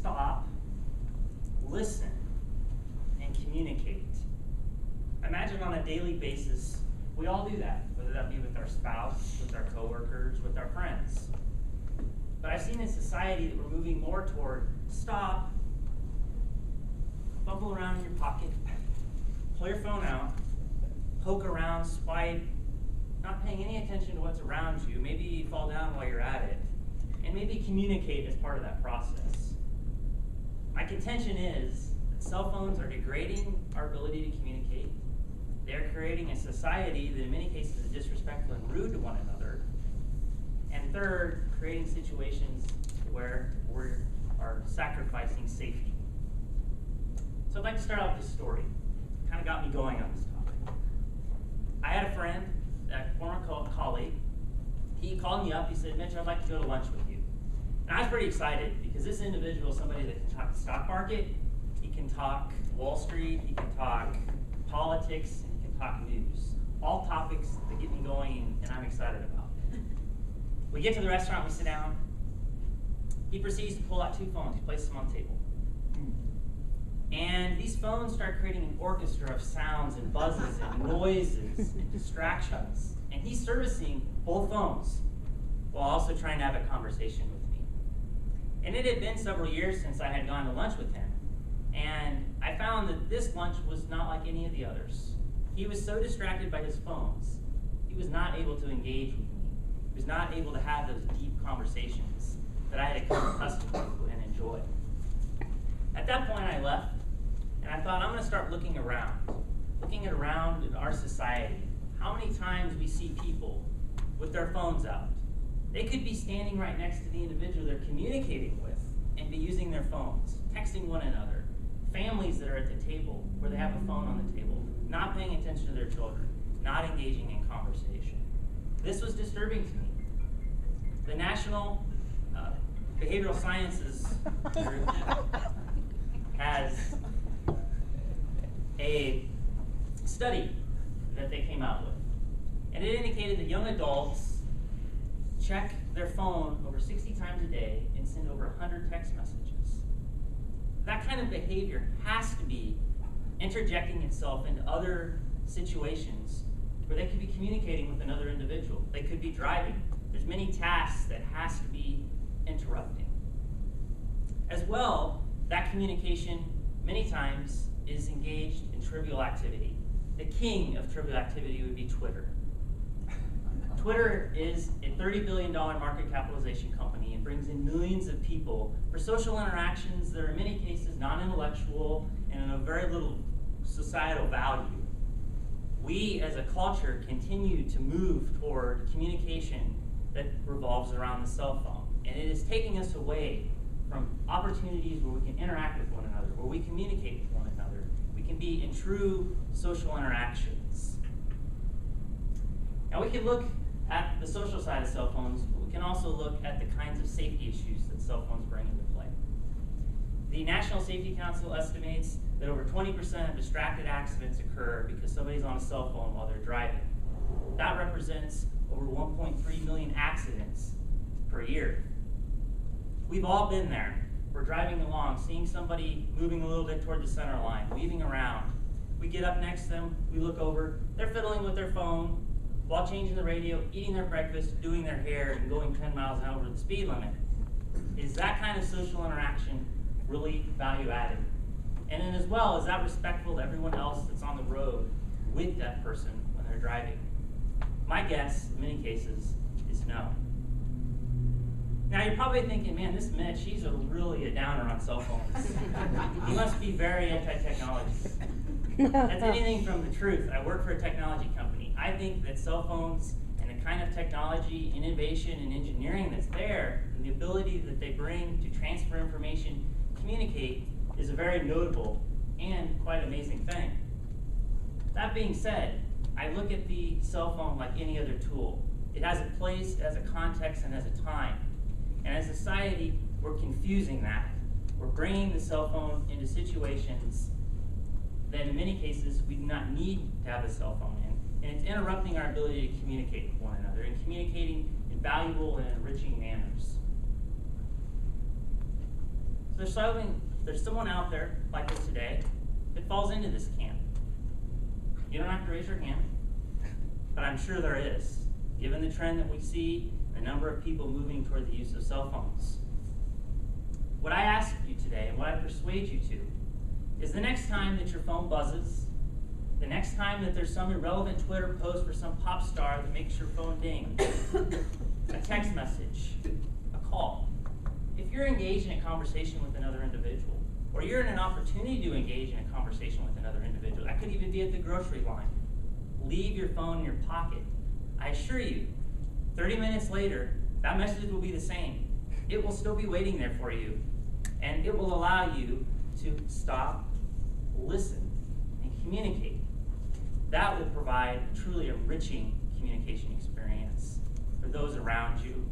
stop, listen, and communicate. Imagine on a daily basis, we all do that, whether that be with our spouse, with our coworkers, with our friends. But I've seen in society that we're moving more toward stop, fumble around in your pocket, pull your phone out, poke around, swipe, not paying any attention to what's around you. Maybe you fall down while you're at it, and maybe communicate as part of that process. My contention is that cell phones are degrading our ability to communicate. They're creating a society that in many cases is disrespectful and rude to one another. And third, creating situations where we are sacrificing safety. So I'd like to start out with this story. It kind of got me going on this topic. I had a friend, a former colleague. He called me up. He said, Mitch, I'd like to go to lunch with you. And I was pretty excited because this individual is somebody that can talk the stock market, he can talk Wall Street, he can talk politics, and he can talk news. All topics that get me going and I'm excited about. We get to the restaurant, we sit down. He proceeds to pull out 2 phones. He places them on the table. And these phones start creating an orchestra of sounds and buzzes and noises and distractions. And he's servicing both phones while also trying to have a conversation with me. And it had been several years since I had gone to lunch with him. And I found that this lunch was not like any of the others. He was so distracted by his phones, he was not able to engage with me. He was not able to have those deep conversations that I had become accustomed to and enjoy. At that point, I left, and I thought, I'm going to start looking around in our society. How many times we see people with their phones out? They could be standing right next to the individual they're communicating with and be using their phones, texting one another. Families that are at the table where they have a phone on the table, not paying attention to their children, not engaging in conversation. This was disturbing to me. The National Behavioral Sciences Group has a study that they came out with. And it indicated that young adults check their phone over 60 times a day and send over 100 text messages. That kind of behavior has to be interjecting itself into other situations where they could be communicating with another individual. They could be driving. There's many tasks that has to be interrupting. As well, that communication many times is engaged in trivial activity. The king of trivial activity would be Twitter. Twitter is a $30 billion market capitalization company and brings in millions of people for social interactions that are in many cases non-intellectual and of very little societal value. We as a culture continue to move toward communication that revolves around the cell phone. And it is taking us away from opportunities where we can interact with one another, where we communicate with one another. We can be in true social interactions. Now we can look at the social side of cell phones, but we can also look at the kinds of safety issues that cell phones bring into play. The National Safety Council estimates that over 20% of distracted accidents occur because somebody's on a cell phone while they're driving. That represents over 1.3 million accidents per year. We've all been there. We're driving along, seeing somebody moving a little bit toward the center line, weaving around. We get up next to them, we look over, they're fiddling with their phone while changing the radio, eating their breakfast, doing their hair, and going 10 miles an hour over the speed limit. Is that kind of social interaction really value added? And then as well, is that respectful to everyone else that's on the road with that person when they're driving? My guess, in many cases, is no. Now you're probably thinking, man, this Mitch, he's really a downer on cell phones. He must be very anti-technology. That's anything from the truth. I work for a technology company. I think that cell phones and the kind of technology, innovation, and engineering that's there, and the ability that they bring to transfer information, communicate, is a very notable and quite amazing thing. That being said, I look at the cell phone like any other tool. It has a place, it has a context, and has a time. And as a society, we're confusing that. We're bringing the cell phone into situations that in many cases we do not need to have a cell phone in. And it's interrupting our ability to communicate with one another and communicating in valuable and enriching manners. So there's someone out there like us today that falls into this camp. You don't have to raise your hand, but I'm sure there is, given the trend that we see, the number of people moving toward the use of cell phones. What I ask you today, and what I persuade you to, is the next time that your phone buzzes, the next time that there's some irrelevant Twitter post for some pop star that makes your phone ding, a text message, a call, if you're engaged in a conversation with another individual, or you're in an opportunity to engage in a conversation with another individual, that could even be at the grocery line, leave your phone in your pocket. I assure you, 30 minutes later, that message will be the same. It will still be waiting there for you, and it will allow you to stop, listen, and communicate. That will provide a truly enriching communication experience for those around you